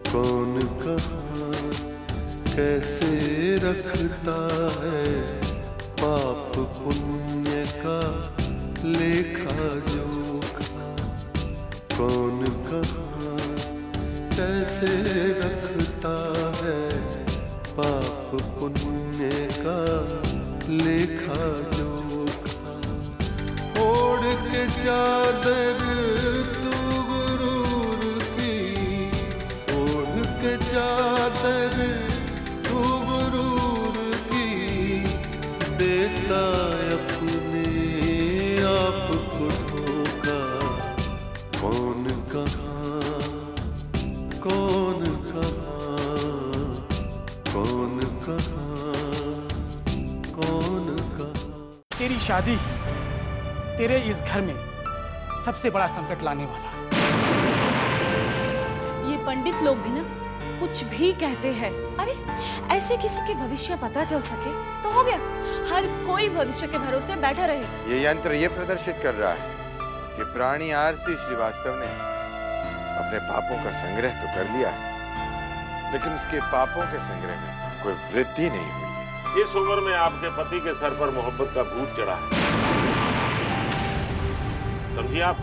कौन कहाँ कैसे रखता है पाप पुण्य का लेखा जोखा। कौन कहाँ कैसे रखता है पाप पुण्य का लेखा जोखा। ओढ़ के चादर तू गुरूर की, ओढ़ के चादर तू गुरूर की, देता अपने आप को धोखा। कौन कहाँ कौन कहाँ कौन कहाँ कौन कहाँ। तेरी शादी तेरे इस घर में सबसे बड़ा संकट लाने वाला। ये पंडित लोग भी ना कुछ भी कहते हैं। अरे ऐसे किसी के भविष्य पता चल सके तो हो गया, हर कोई भविष्य के भरोसे बैठा रहे। ये यंत्र ये प्रदर्शित कर रहा है कि प्राणी आरसी श्रीवास्तव ने अपने पापों का संग्रह तो कर लिया है, लेकिन उसके पापों के संग्रह में कोई वृद्धि नहीं हुई है। इस उम्र में आपके पति के सर पर मोहब्बत का भूत चढ़ा है। समझिए आप,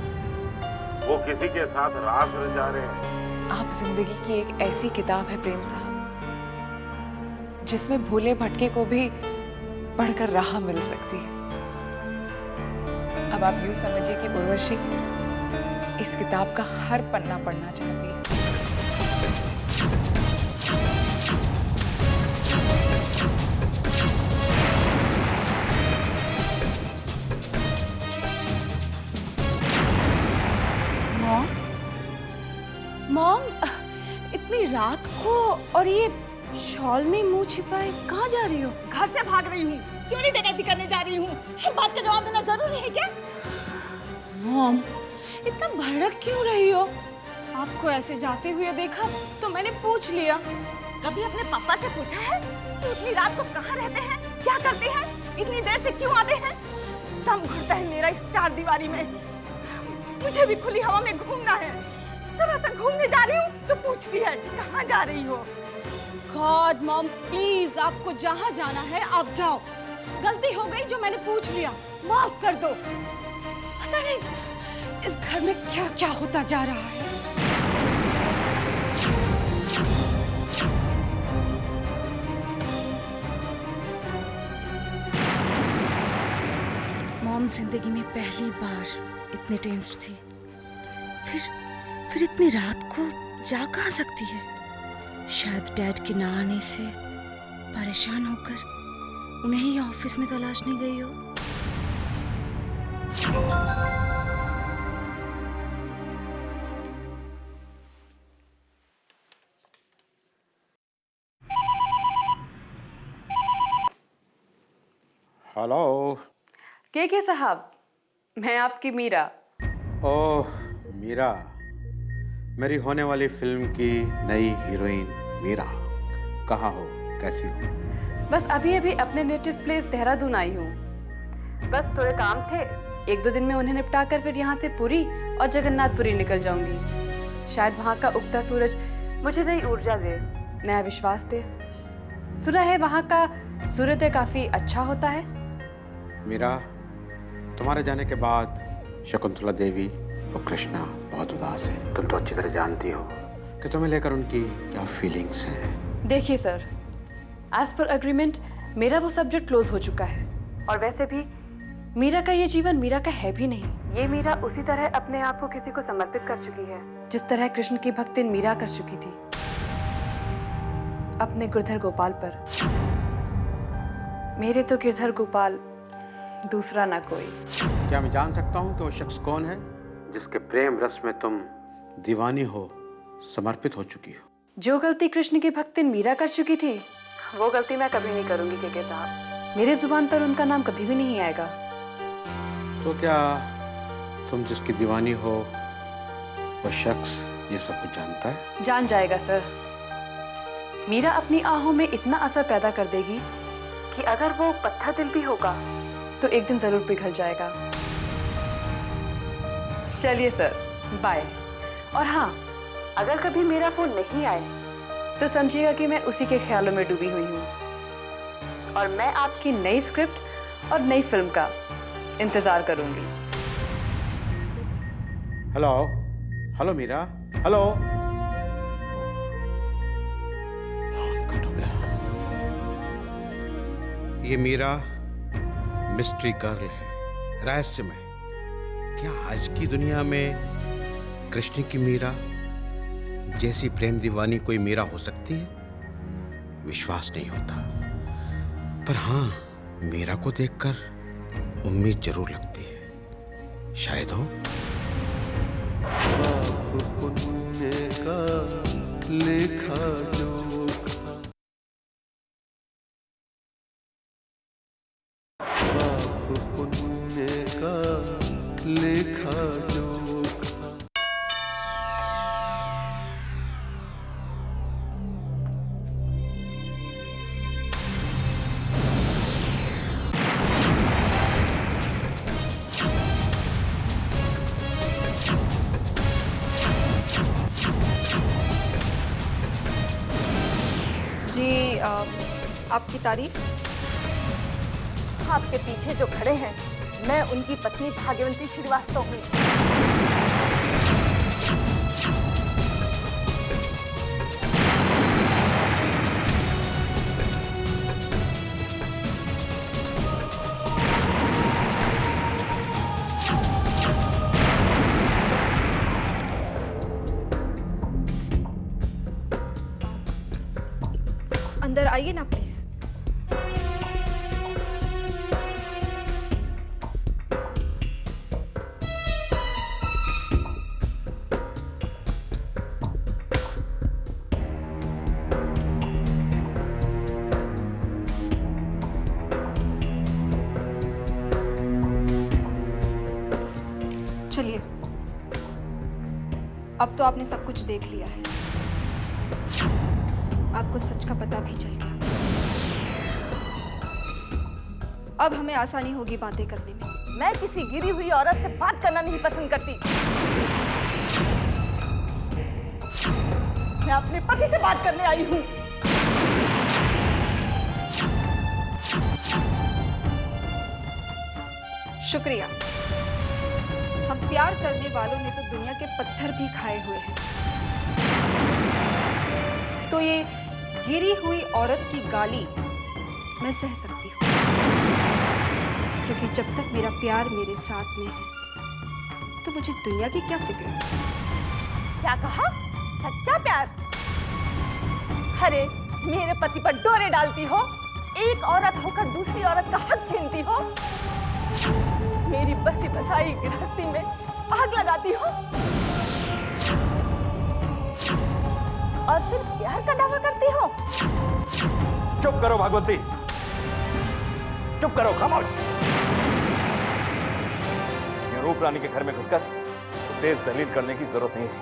वो किसी के साथ रास रचा रहे हैं। आप जिंदगी की एक ऐसी किताब है प्रेम साहब, जिसमें भूले भटके को भी पढ़कर राह मिल सकती है। अब आप यूं समझिए कि उर्वशी इस किताब का हर पन्ना पढ़ना चाहती है। मॉम, इतनी रात को और ये शॉल में मुंह छिपाए कहाँ जा रही हो? घर से भाग रही हूँ, चोरी डकैती करने जा रही हूँ। हर बात का जवाब देना जरूरी है क्या? मॉम, इतना भड़क क्यों रही हो? आपको ऐसे जाते हुए देखा तो मैंने पूछ लिया। कभी अपने पापा से पूछा है कि इतनी रात को कहाँ रहते हैं, क्या करते हैं, इतनी देर से क्यों आते हैं? दम घुटता है मेरा इस चार दीवारी में। मुझे भी खुली हवा में घूमना है। जरा सा घूमने जा रही हूँ तो पूछती है कहाँ जा रही हो। गॉड मॉम, प्लीज आपको जहाँ जाना है आप जाओ। गलती हो गई जो मैंने पूछ लिया, माफ कर दो। पता नहीं इस घर में क्या क्या होता जा रहा है। मॉम जिंदगी में पहली बार इतनी टेंस्ड थी। फिर इतनी रात को जा कहाँ सकती है? शायद डैड के ना आने से परेशान होकर उन्हें ही ऑफिस में तलाशने गई हो। हेलो। के साहब, मैं आपकी मीरा। ओह मीरा, मेरी होने वाली फिल्म की नई हीरोइन मीरा। कहाँ हो, कैसी हो? बस अभी अभी अपने नेटिव प्लेस देहरादून आई हूँ। बस थोड़े काम थे, एक दो दिन में उन्हें निपटा कर फिर यहाँ से पुरी और जगन्नाथपुरी निकल जाऊंगी। शायद वहाँ का उगता सूरज मुझे नई ऊर्जा दे, नया विश्वास दे। सुना है वहाँ का सूर्योदय काफी अच्छा होता है। मीरा, तुम्हारे जाने के बाद शकुंतला देवी और कृष्णा बहुत उदास है। तुम तो अच्छी तरह जानती हो कि तुम्हें लेकर उनकी क्या फीलिंग्स हैं। देखिए सर, एज पर एग्रीमेंट मेरा वो सब्जेक्ट क्लोज हो चुका है। और वैसे भी मीरा का ये जीवन मीरा का है भी नहीं। ये मीरा उसी तरह अपने आप को किसी को समर्पित कर चुकी है जिस तरह कृष्ण की भक्ति मीरा कर चुकी थी अपने गिरधर गोपाल पर। मेरे तो गिरधर गोपाल दूसरा ना कोई। क्या मैं जान सकता हूँ कि वो शख्स कौन है जिसके प्रेम रस में तुम दीवानी हो, समर्पित हो चुकी हो? जो गलती कृष्ण की भक्ति मीरा कर चुकी थी वो गलती मैं कभी नहीं करूंगी के साहब। मेरे जुबान पर उनका नाम कभी भी नहीं आएगा। तो क्या तुम जिसकी दीवानी हो वो शख्स ये सब कुछ जानता है? जान जाएगा सर। मीरा अपनी आहों में इतना असर पैदा कर देगी कि अगर वो पत्थर दिल भी होगा तो एक दिन जरूर पिघल जाएगा। चलिए सर, बाय। और हाँ, अगर कभी मेरा फोन नहीं आए तो समझिएगा कि मैं उसी के ख्यालों में डूबी हुई हूँ और मैं आपकी नई स्क्रिप्ट और नई फिल्म का इंतजार करूंगी। Hello hello Meera, hello. Cut हो गया। ये मीरा मिस्ट्री गर्ल है, रहस्यमय। क्या आज की दुनिया में कृष्ण की मीरा जैसी प्रेम दीवानी कोई मीरा हो सकती है? विश्वास नहीं होता। पर हाँ, मीरा को देखकर उम्मीद जरूर लगती है। शायद हो। पाप पुण्य का लेखा जोखा, पाप पुण्य का लेखा जोखा। जी, आपकी तारीफ। आपके पीछे जो खड़े हैं, मैं उनकी पत्नी भाग्यवंती श्रीवास्तव हूँ। अंदर आइए ना प्लीज। चलिए, अब तो आपने सब कुछ देख लिया है, आपको सच का पता भी चल गया। अब हमें आसानी होगी बातें करने में। मैं किसी गिरी हुई औरत से बात करना नहीं पसंद करती। मैं अपने पति से बात करने आई हूँ। शुक्रिया। हम प्यार करने वालों ने तो दुनिया के पत्थर भी खाए हुए हैं, तो ये गिरी हुई औरत की गाली मैं सह सकती हूँ, क्योंकि जब तक मेरा प्यार मेरे साथ में है तो मुझे दुनिया की क्या फिक्र है। क्या कहा? सच्चा प्यार? अरे, मेरे पति पर डोरे डालती हो, एक औरत होकर दूसरी औरत का हक छीनती हो, मेरी बसी बसाई गृहस्थी में आग लगाती हो और फिर प्यार का दावा करती हो। चुप करो भागवती, चुप करो, खामोश। ये रूप रानी के घर में घुसकर उसे जलील करने की जरूरत नहीं है।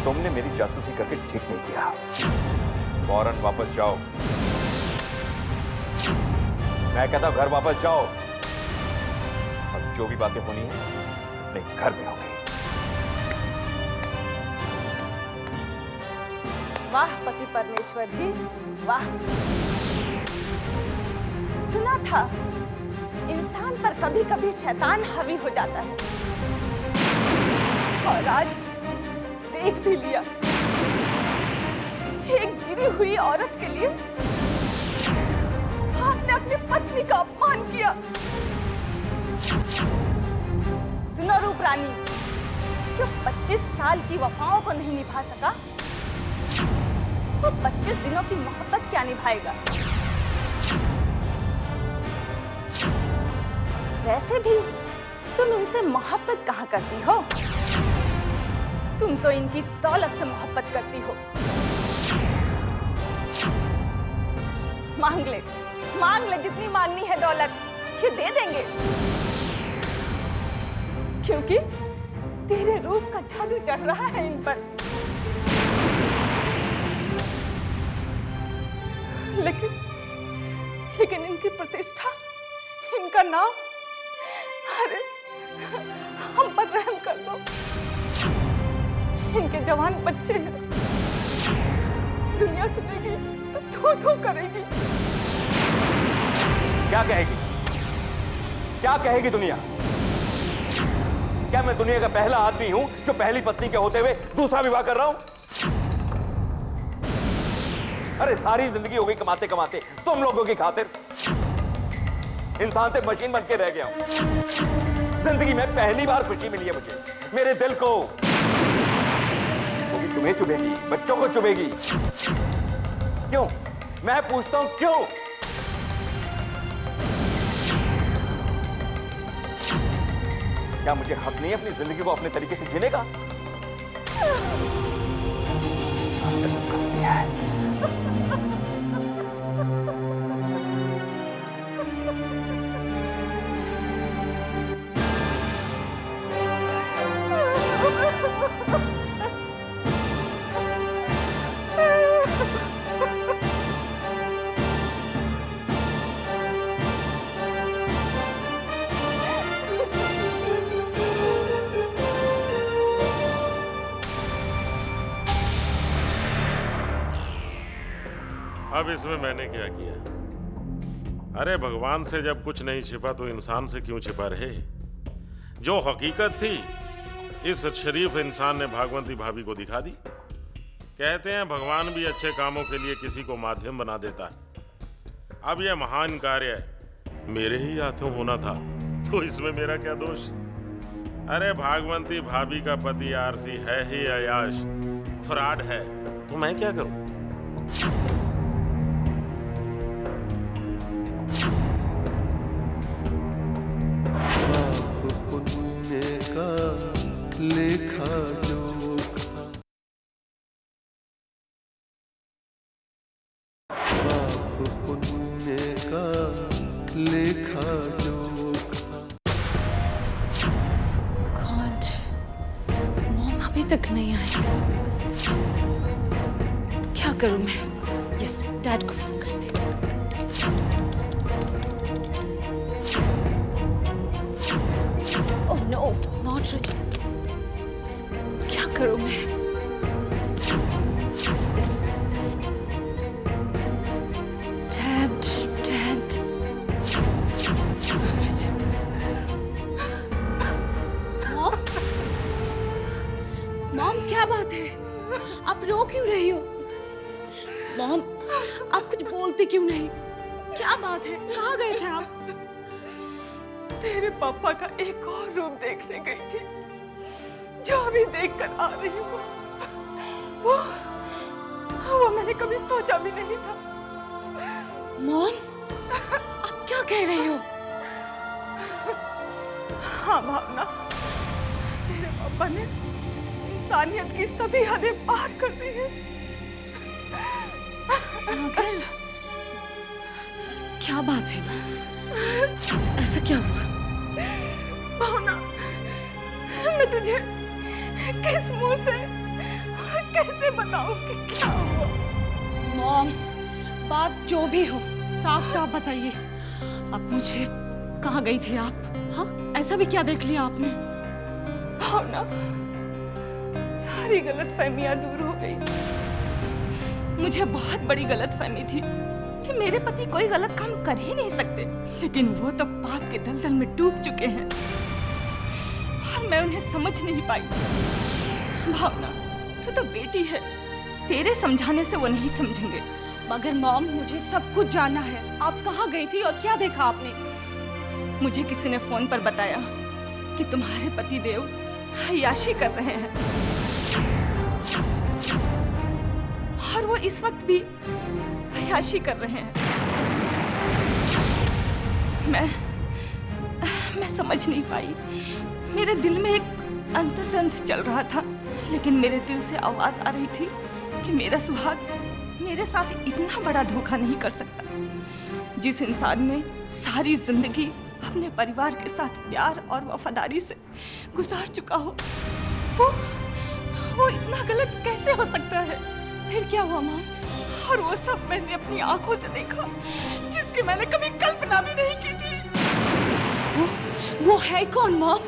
तुमने मेरी जासूसी करके ठीक नहीं किया। फौरन वापस जाओ। मैं कहता हूं घर वापस जाओ, और जो भी बातें होनी है अपने घर में होगी। वाह पति परमेश्वर जी, वाह। सुना था इंसान पर कभी कभी शैतान हावी हो जाता है, और आज देख भी लिया। एक गिरी हुई औरत के लिए आपने अपनी पत्नी का अपमान किया। सुनो रूप रानी, जो 25 साल की वफाओं को नहीं निभा सका, वो 25 दिनों की मोहब्बत क्या निभाएगा? वैसे भी तुम इनसे मोहब्बत कहाँ करती हो? तुम तो इनकी दौलत से मोहब्बत करती हो। मांग ले जितनी मांगनी है दौलत, ये दे देंगे, क्योंकि तेरे रूप का जादू चढ़ रहा है इन पर। लेकिन इनकी प्रतिष्ठा, इनका नाम, अरे हम पर रहम कर दो। इनके जवान बच्चे हैं, दुनिया सुनेगी तो थू करेगी। क्या कहेगी? क्या कहेगी दुनिया? क्या मैं दुनिया का पहला आदमी हूं जो पहली पत्नी के होते हुए दूसरा विवाह कर रहा हूं? अरे सारी जिंदगी हो गई कमाते कमाते तुम लोगों की खातिर। इंसान से मशीन बन के रह गया हूं। जिंदगी में पहली बार खुशी मिली है मुझे, मेरे दिल को। वो भी तुम्हें चुभेगी, बच्चों को चुभेगी। क्यों? मैं पूछता हूं क्यों? क्या मुझे हक नहीं है अपनी जिंदगी को अपने तरीके से जीने का? अब इसमें मैंने क्या किया? अरे भगवान से जब कुछ नहीं छिपा तो इंसान से क्यों छिपा रहे? जो हकीकत थी इस शरीफ इंसान ने भागवंती भाभी को दिखा दी। कहते हैं भगवान भी अच्छे कामों के लिए किसी को माध्यम बना देता है। अब यह महान कार्य मेरे ही हाथों होना था, तो इसमें मेरा क्या दोष? अरे भागवंती भाभी का पति आरसी है ही अयाश, फ्रॉड है, तो मैं क्या करूं? पुण्य का लेखा जोखा, पाप पुण्य का लेखा जोखा। गॉड, मॉम अभी तक नहीं आई। क्या करूं मैं? यस, डैड को फोन करती हूँ। Oh no, not reach. क्या करूं मैं? Yes, dad. मॉम, क्या बात है? आप रो क्यों रही हो? मॉम, आप कुछ बोलती क्यों नहीं? क्या बात है? कहाँ गए थे आप? तेरे पापा का एक और रूप देखने गई थी, जो अभी देखकर आ रही हूँ। वो मैंने कभी सोचा भी नहीं था। मॉम, आप क्या कह रही हो? हाँ भावना, तेरे पापा ने इंसानियत की सभी हदें पार कर दी हैं। मगर क्या बात है? ऐसा क्या हुआ? भावना, मैं तुझे किस मुंह से कैसे बताऊं कि क्या हुआ? मॉम, बात जो भी हो साफ साफ बताइए। अब मुझे कहाँ गई थी आप? हाँ, ऐसा भी क्या देख लिया आपने? भावना, सारी गलतफहमियां दूर हो गई। मुझे बहुत बड़ी गलतफहमी थी कि मेरे पति कोई गलत काम कर ही नहीं सकते, लेकिन वो तो पाप के दलदल में डूब चुके हैं और मैं उन्हें समझ नहीं पाई। भावना, तू तो बेटी है, तेरे समझाने से वो नहीं समझेंगे। मगर मॉम, मुझे सब कुछ जानना है। आप कहाँ गई थी और क्या देखा आपने? मुझे किसी ने फोन पर बताया कि तुम्हारे पति देव अय्याशी कर रहे हैं और वो इस वक्त भी अय्याशी कर रहे हैं। मैं समझ नहीं पाई। मेरे दिल में एक अंतर्द्वंद चल रहा था, लेकिन मेरे दिल से आवाज आ रही थी कि मेरा सुहाग मेरे साथ इतना बड़ा धोखा नहीं कर सकता। जिस इंसान ने सारी जिंदगी अपने परिवार के साथ प्यार और वफादारी से गुजार चुका हो, वो इतना गलत कैसे हो सकता है? फिर क्या हुआ मॉम? और वो सब मैंने अपनी आंखों से देखा, जिसकी मैंने कभी कल्पना भी नहीं की थी। वो है कौन मॉम,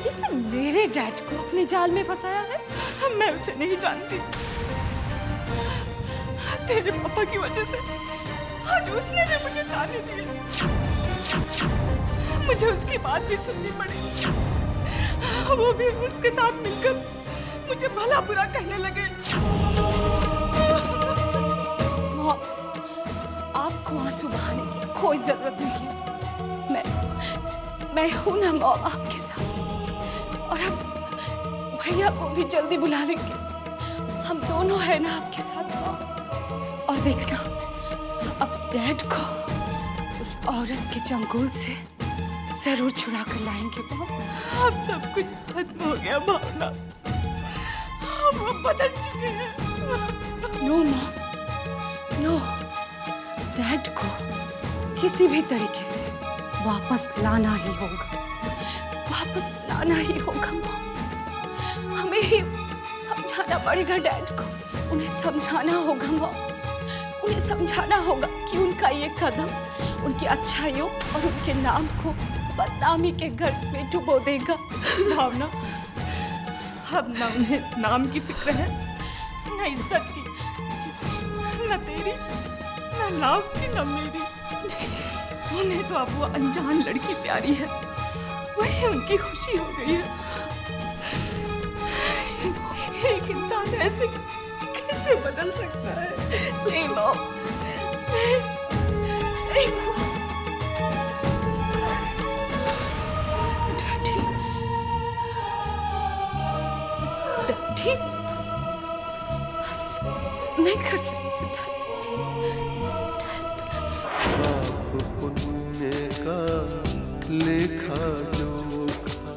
जिसने मेरे डैड को अपने जाल में फंसाया है? मैं उसे नहीं जानती। तेरे पापा की वजह से आज उसने भी मुझे ताने दिए। मुझे उसकी बात भी सुननी पड़ी। वो भी उसके साथ मिलकर मुझे भला बुरा कहने लगे। मॉम, आपको आंसू बहाने की कोई जरूरत नहीं है। मैं हूं ना मॉम आपके साथ, और अब भैया को भी जल्दी बुला लेंगे। हम दोनों हैं ना आपके साथ मॉम। और देखना, अब डैड को उस औरत के चंगुल से जरूर छुड़ा कर लाएंगे मॉम। अब सब कुछ खत्म हो गया भावना, अब हम बदल चुके हैं। No mom, no. डैड को किसी भी तरीके से वापस लाना ही होगा, वापस लाना ही होगा मॉम। हमें ही समझाना पड़ेगा डैड को, उन्हें समझाना होगा मॉम। उन्हें समझाना होगा कि उनका ये कदम उनकी अच्छाइयों और उनके नाम को बदनामी के घर में डुबो देगा। भावना, अब ना उन्हें नाम की फिक्र है, न इज्जत की, न तेरी, न नाम की, न मेरी। उन्हें तो अब वो अनजान लड़की प्यारी है, वही उनकी खुशी हो गई है। एक इंसान ऐसे कैसे बदल सकता है? नहीं मॉम, नहीं मॉम। डैडी, डैडी, बस नहीं कर सकती डैडी। पाप पुण्य का लेखा जोखा,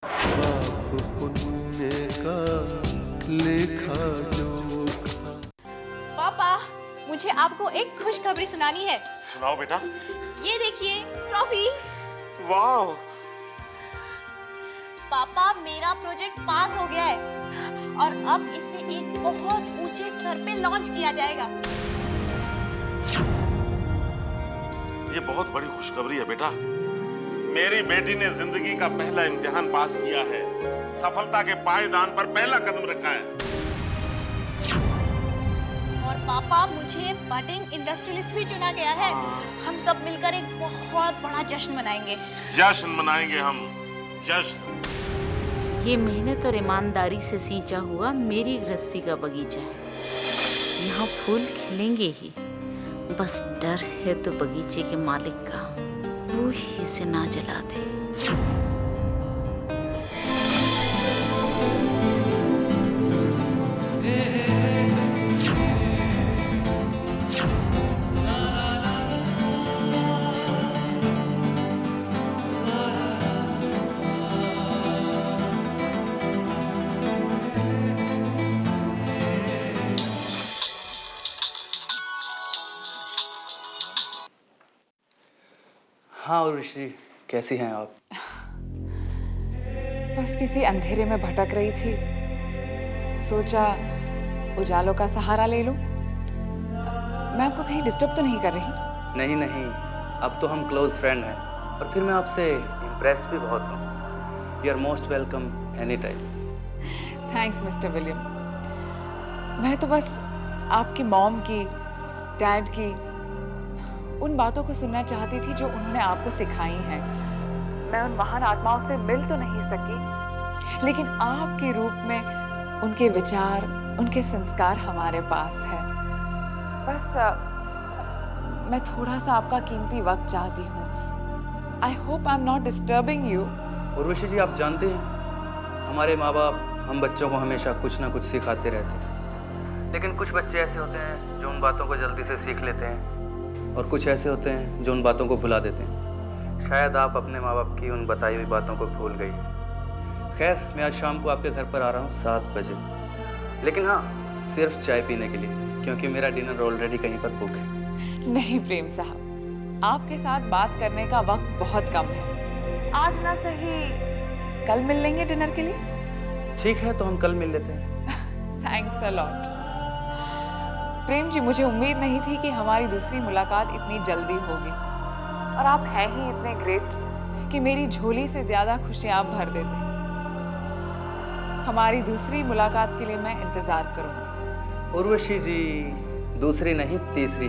पाप पुण्य का लेखा जोखा। पापा, मुझे आपको एक खुशखबरी सुनानी है। सुनाओ बेटा। ये देखिए ट्रॉफी। वाह। पापा, मेरा प्रोजेक्ट पास हो गया है और अब इसे एक बहुत ऊंचे स्तर पे लॉन्च किया जाएगा। ये बहुत बड़ी खुशखबरी है बेटा। मेरी बेटी ने जिंदगी का पहला इम्तिहान पास किया है, सफलता के पायदान पर पहला कदम रखा है। और पापा, मुझे बडिंग इंडस्ट्रियलिस्ट भी चुना गया है। हम सब मिलकर एक बहुत बड़ा जश्न मनाएंगे। जश्न मनाएंगे हम, जश्न। ये मेहनत और ईमानदारी से सींचा हुआ मेरी गृहस्थी का बगीचा है। यहाँ फूल खिलेंगे ही, बस डर है तो बगीचे के मालिक का, वो ही इसे ना जला दे। हाँ उर्वशी, कैसी हैं आप? बस किसी अंधेरे में भटक रही थी, सोचा उजालों का सहारा ले लूं। मैं आपको कहीं डिस्टर्ब तो नहीं कर रही? नहीं नहीं, अब तो हम क्लोज फ्रेंड हैं और फिर मैं आपसे इम्प्रेस्ड भी बहुत हूँ। You are most welcome any time. Thanks mister William. मैं तो बस आपकी मॉम की, डैड की उन बातों को सुनना चाहती थी जो उन्होंने आपको सिखाई हैं। मैं उन महान आत्माओं से मिल तो नहीं सकी, लेकिन आपके रूप में उनके विचार, उनके संस्कार हमारे पास है। बस मैं थोड़ा सा आपका कीमती वक्त चाहती हूँ। I hope I am not disturbing you. Urvashi ji, आप जानते हैं हमारे माँ बाप हम बच्चों को हमेशा कुछ ना कुछ सिखाते रहते हैं, लेकिन कुछ बच्चे ऐसे होते हैं जो उन बातों को जल्दी से सीख लेते हैं और कुछ ऐसे होते हैं जो उन बातों को भुला देते हैं। शायद आप अपने माँ बाप की उन बताई हुई बातों को भूल गई। खैर, मैं आज शाम को आपके घर पर आ रहा हूँ 7 बजे, लेकिन हाँ, सिर्फ चाय पीने के लिए, क्योंकि मेरा डिनर ऑलरेडी कहीं पर बुक है। नहीं प्रेम साहब, आपके साथ बात करने का वक्त बहुत कम है। आज ना सही कल मिल लेंगे डिनर के लिए। ठीक है, तो हम कल मिल लेते हैं। Thanks a lot. Prem ji, मुझे उम्मीद नहीं थी कि हमारी दूसरी मुलाकात इतनी जल्दी होगी, और आप हैं ही इतने ग्रेट कि मेरी झोली से ज्यादा खुशियां आप भर देते। हमारी दूसरी मुलाकात के लिए मैं इंतजार करूंगी। उर्वशी जी, दूसरी नहीं तीसरी।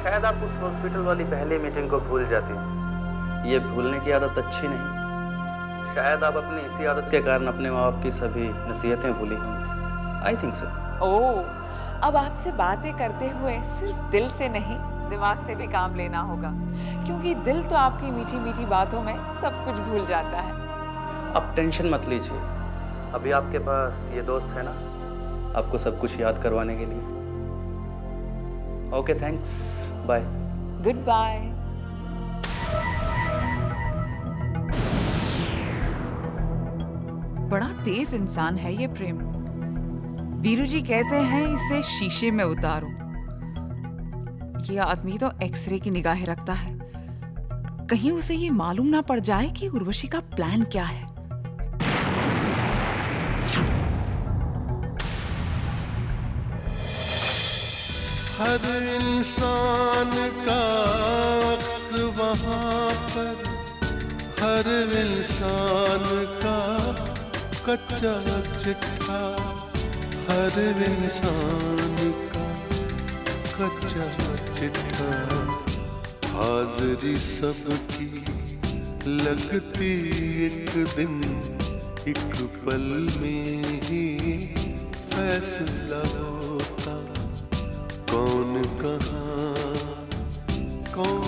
शायद आप उस हॉस्पिटल वाली पहली मीटिंग को भूल जाती हैं। ये भूलने की आदत अच्छी नहीं। शायद आप अपनी इसी आदत के कारण अपने माँ बाप की सभी नसीहतें भूली होंगी। I think so. ओह, अब आपसे बातें करते हुए सिर्फ दिल से नहीं, दिमाग से भी काम लेना होगा, क्योंकि दिल तो आपकी मीठी मीठी बातों में सब कुछ भूल जाता है। आप टेंशन मत लीजिए, अभी आपके पास ये दोस्त है ना, आपको सब कुछ याद करवाने के लिए। Okay, thanks, bye. Good bye. बड़ा तेज इंसान है ये प्रेम। वीरू जी कहते हैं इसे शीशे में उतारो। ये आदमी तो एक्सरे की निगाहें रखता है, कहीं उसे ये मालूम ना पड़ जाए कि उर्वशी का प्लान क्या है। हर इंसान का अक्स वहाँ पर, हर इंसान का कच्चा चिट्ठा, हर इंसान का कच्चा चिट्ठा। हाज़िरी सबकी लगती एक दिन, एक पल में ही फैसला होता। कौन कहाँ, कौन